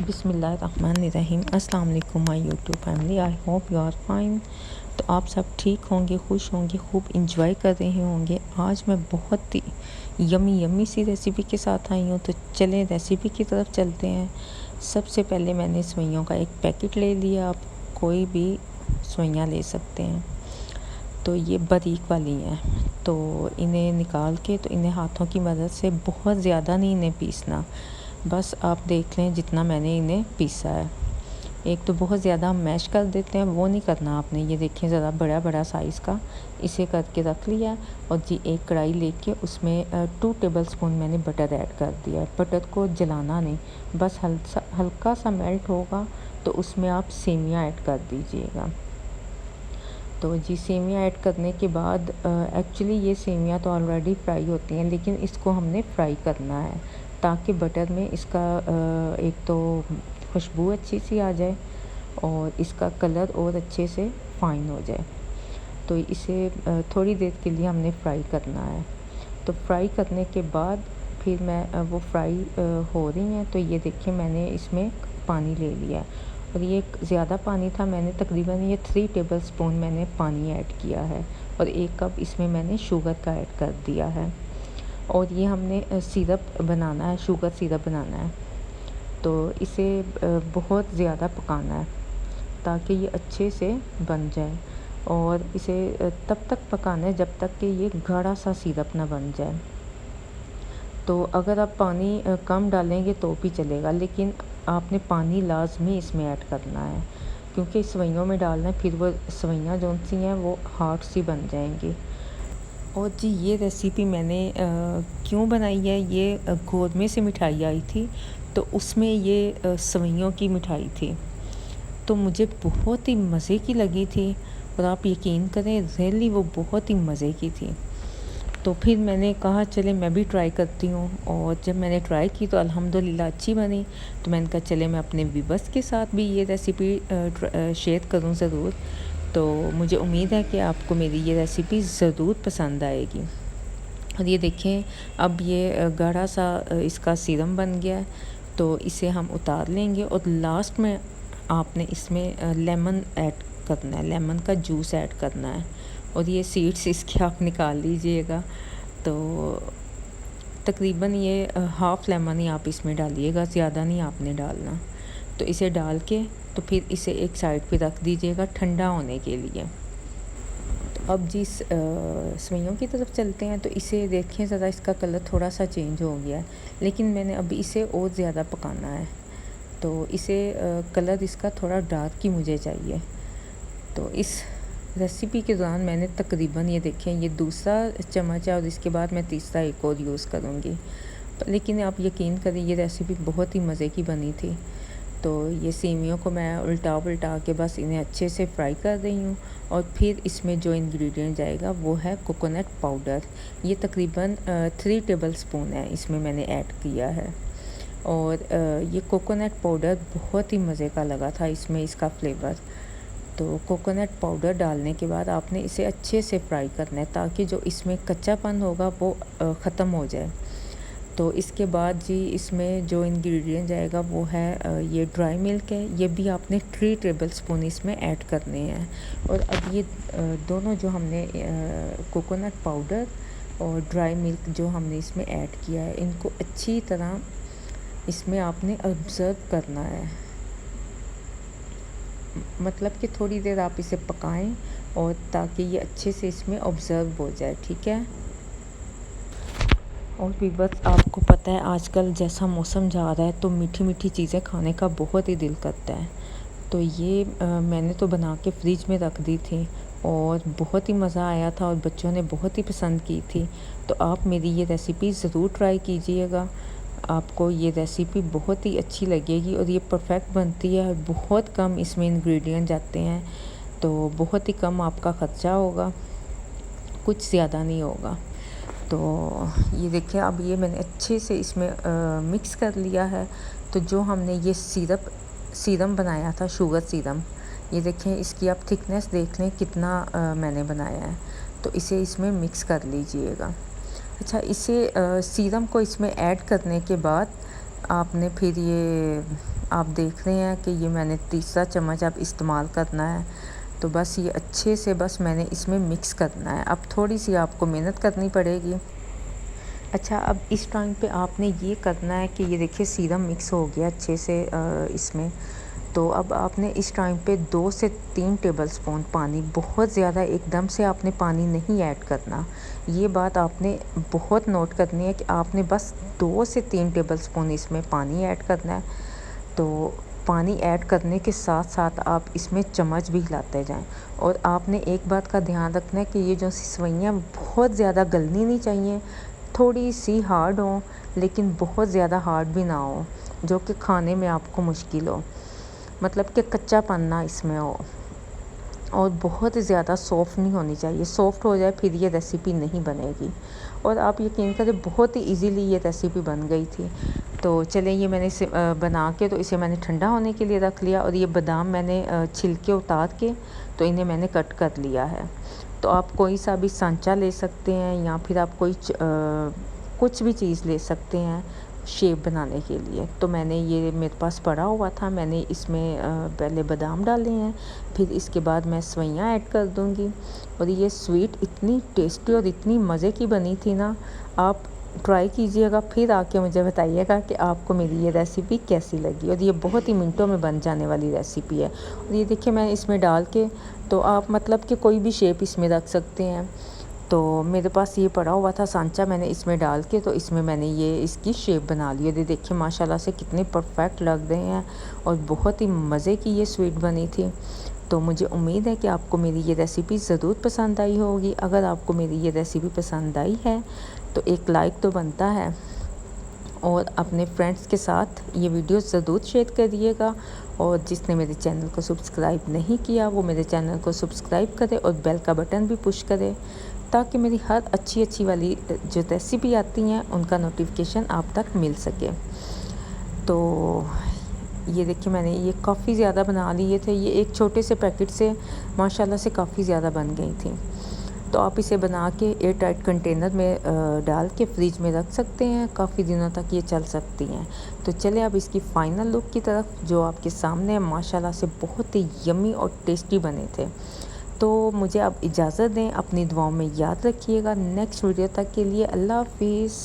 बिस्मिल्लाहिर्रहमानिर्रहीम। अस्सलाम वालेकुम my YouTube family, I hope you are fine. तो आप सब ठीक होंगे, खुश होंगे, खूब इंजॉय कर रहे होंगे। आज मैं बहुत ही यमी सी रेसिपी के साथ आई हूँ, तो चलें रेसिपी की तरफ चलते हैं। सबसे पहले मैंने सेवइयों का एक पैकेट ले लिया। आप कोई भी सेवइयाँ ले सकते हैं। तो ये बारीक वाली हैं, तो इन्हें निकाल के तो इन्हें हाथों की मदद से बहुत ज़्यादा नहीं इन्हें पीसना, बस आप देख लें जितना मैंने इन्हें पीसा है। एक तो बहुत ज़्यादा हम मैश कर देते हैं, वो नहीं करना आपने। ये देखें ज़रा बड़ा साइज़ का इसे करके रख लिया। और जी एक कढ़ाई लेके उसमें 2 टेबलस्पून मैंने बटर ऐड कर दिया। बटर को जलाना नहीं, बस हल्का सा मेल्ट होगा तो उसमें आप सेमियाँ ऐड कर दीजिएगा। तो जी सेमियाँ ऐड करने के बाद एक्चुअली ये सेमियाँ तो ऑलरेडी फ्राई होती हैं, लेकिन इसको हमने फ्राई करना है ताकि बटर में इसका एक तो खुशबू अच्छी सी आ जाए और इसका कलर और अच्छे से फाइन हो जाए। तो इसे थोड़ी देर के लिए हमने फ्राई करना है। तो फ्राई करने के बाद फिर मैं वो फ्राई हो रही हैं, तो ये देखिए मैंने इसमें पानी ले लिया और ये ज़्यादा पानी था। मैंने तकरीबन ये 3 टेबलस्पून मैंने पानी ऐड किया है और 1 कप इसमें मैंने शुगर का ऐड कर दिया है। और ये हमने सिरप बनाना है, शुगर सिरप बनाना है। तो इसे बहुत ज़्यादा पकाना है ताकि ये अच्छे से बन जाए। और इसे तब तक पकाना है जब तक कि ये गाढ़ा सा सिरप ना बन जाए। तो अगर आप पानी कम डालेंगे तो भी चलेगा, लेकिन आपने पानी लाजमी इसमें ऐड करना है, क्योंकि सेवइयों में डालना है, फिर वो सेवइयाँ जो सी हैं वो हार्ड सी बन जाएंगी। और जी ये रेसिपी मैंने क्यों बनाई है, ये गोदमे से मिठाई आई थी, तो उसमें ये सेवइयों की मिठाई थी, तो मुझे बहुत ही मज़े की लगी थी। और आप यकीन करें रियली वो बहुत ही मज़े की थी। तो फिर मैंने कहा चले मैं भी ट्राई करती हूँ। और जब मैंने ट्राई की तो अल्हम्दुलिल्लाह अच्छी बनी। तो मैंने कहा चले मैं अपने व्यूअर्स के साथ भी ये रेसिपी शेयर करूँ ज़रूर। तो मुझे उम्मीद है कि आपको मेरी ये रेसिपी ज़रूर पसंद आएगी। और ये देखें अब ये गाढ़ा सा इसका सीरम बन गया है, तो इसे हम उतार लेंगे। और लास्ट में आपने इसमें लेमन ऐड करना है, लेमन का जूस ऐड करना है। और ये सीड्स इसके आप निकाल लीजिएगा। तो तकरीबन ये हाफ़ लेमन ही आप इसमें डालिएगा, ज़्यादा नहीं आपने डालना। तो इसे डाल के तो फिर इसे एक साइड पे रख दीजिएगा ठंडा होने के लिए। तो अब जिस सेवइयों की तरफ चलते हैं, तो इसे देखें ज़रा इसका कलर थोड़ा सा चेंज हो गया है, लेकिन मैंने अभी इसे और ज़्यादा पकाना है। तो इसे कलर इसका थोड़ा डार्क ही मुझे चाहिए। तो इस रेसिपी के दौरान मैंने तकरीबन ये देखें ये दूसरा चम्मच है और इसके बाद मैं तीसरा एक और यूज़ करूँगी। तो लेकिन आप यकीन करें ये रेसिपी बहुत ही मज़े की बनी थी। तो ये सेवइयों को मैं उल्टा के बस इन्हें अच्छे से फ्राई कर रही हूँ। और फिर इसमें जो इंग्रेडिएंट जाएगा वो है कोकोनट पाउडर। ये तकरीबन 3 टेबलस्पून है इसमें मैंने ऐड किया है। और ये कोकोनट पाउडर बहुत ही मज़े का लगा था इसमें, इसका फ्लेवर। तो कोकोनट पाउडर डालने के बाद आपने इसे अच्छे से फ्राई करना है ताकि जो इसमें कच्चापन होगा वो ख़त्म हो जाए। तो इसके बाद जी इसमें जो इंग्रेडिएंट जाएगा वो है ये ड्राई मिल्क है। ये भी आपने 3 टेबलस्पून इसमें ऐड करने हैं। और अब ये दोनों जो हमने कोकोनट पाउडर और ड्राई मिल्क जो हमने इसमें ऐड किया है, इनको अच्छी तरह इसमें आपने ऑब्ज़र्व करना है। मतलब कि थोड़ी देर आप इसे पकाएं और ताकि ये अच्छे से इसमें ऑब्ज़र्व हो जाए, ठीक है। और भी बस आपको पता है आजकल जैसा मौसम जा रहा है, तो मीठी चीज़ें खाने का बहुत ही दिल करता है। तो ये मैंने तो बना के फ्रिज में रख दी थी और बहुत ही मज़ा आया था और बच्चों ने बहुत ही पसंद की थी। तो आप मेरी ये रेसिपी ज़रूर ट्राई कीजिएगा, आपको ये रेसिपी बहुत ही अच्छी लगेगी। और ये परफेक्ट बनती है, बहुत कम इसमें इंग्रेडिएंट जाते हैं, तो बहुत ही कम आपका ख़र्चा होगा, कुछ ज़्यादा नहीं होगा। तो ये देखिए अब ये मैंने अच्छे से इसमें मिक्स कर लिया है। तो जो हमने ये सीरम बनाया था, शुगर सीरम, ये देखें इसकी आप थिकनेस देख लें कितना मैंने बनाया है। तो इसे इसमें मिक्स कर लीजिएगा। अच्छा, इसे सीरम को इसमें ऐड करने के बाद आपने फिर ये आप देख रहे हैं कि ये मैंने तीसरा चम्मच अब इस्तेमाल करना है। तो बस ये अच्छे से बस मैंने इसमें मिक्स करना है। अब थोड़ी सी आपको मेहनत करनी पड़ेगी। अच्छा, अब इस टाइम पे आपने ये करना है कि ये देखिए सीरम मिक्स हो गया अच्छे से इसमें। तो अब आपने इस टाइम पे 2 से 3 टेबलस्पून पानी, बहुत ज़्यादा एकदम से आपने पानी नहीं ऐड करना। ये बात आपने बहुत नोट करनी है कि आपने बस 2 से 3 टेबलस्पून इसमें पानी ऐड करना है। तो पानी ऐड करने के साथ साथ आप इसमें चम्मच भी हिलाते जाएं। और आपने एक बात का ध्यान रखना है कि ये जो सेवइयाँ बहुत ज़्यादा गलनी नहीं चाहिए, थोड़ी सी हार्ड हो लेकिन बहुत ज़्यादा हार्ड भी ना हो जो कि खाने में आपको मुश्किल हो, मतलब कि कच्चापन ना इसमें हो। और बहुत ज़्यादा सॉफ़्ट नहीं होनी चाहिए, सॉफ़्ट हो जाए फिर ये रेसिपी नहीं बनेगी। और आप यकीन करें बहुत ही इजीली ये रेसिपी बन गई थी। तो चलें, ये मैंने इसे बना के तो इसे मैंने ठंडा होने के लिए रख लिया। और ये बादाम मैंने छिलके उतार के तो इन्हें मैंने कट कर लिया है। तो आप कोई सा भी सांचा ले सकते हैं या फिर आप कोई कुछ भी चीज़ ले सकते हैं शेप बनाने के लिए। तो मैंने ये मेरे पास पड़ा हुआ था, मैंने इसमें पहले बादाम डाले हैं, फिर इसके बाद मैं सेवइयाँ ऐड कर दूँगी। और ये स्वीट इतनी टेस्टी और इतनी मज़े की बनी थी ना, आप ट्राई कीजिएगा, फिर आके मुझे बताइएगा कि आपको मेरी ये रेसिपी कैसी लगी। और ये बहुत ही मिनटों में बन जाने वाली रेसिपी है। और ये देखिए मैं इसमें डाल के, तो आप मतलब कि कोई भी शेप इसमें रख सकते हैं। तो मेरे पास ये पड़ा हुआ था सांचा, मैंने इसमें डाल के तो इसमें मैंने ये इसकी शेप बना ली। ये देखिए माशाल्लाह से कितने परफेक्ट लग रहे हैं और बहुत ही मज़े की ये स्वीट बनी थी। तो मुझे उम्मीद है कि आपको मेरी ये रेसिपी ज़रूर पसंद आई होगी। अगर आपको मेरी ये रेसिपी पसंद आई है तो एक लाइक तो बनता है, और अपने फ्रेंड्स के साथ ये वीडियो ज़रूर शेयर करिएगा। और जिसने मेरे चैनल को सब्सक्राइब नहीं किया वो मेरे चैनल को सब्सक्राइब करे और बेल का बटन भी पुश करे, ताकि मेरी हर अच्छी वाली जो रेसिपी आती हैं उनका नोटिफिकेशन आप तक मिल सके। तो ये देखिए मैंने ये काफ़ी ज़्यादा बना लिए थे। ये एक छोटे से पैकेट से माशाल्लाह से काफ़ी ज़्यादा बन गई थी। तो आप इसे बना के एयर टाइट कंटेनर में डाल के फ्रिज में रख सकते हैं, काफ़ी दिनों तक ये चल सकती हैं। तो चलिए अब इसकी फ़ाइनल लुक की तरफ, जो आपके सामने है, माशाल्लाह से बहुत ही यम्मी और टेस्टी बने थे। तो मुझे अब इजाज़त दें, अपनी दुआओं में याद रखिएगा। नेक्स्ट वीडियो तक के लिए अल्लाह हाफिज़।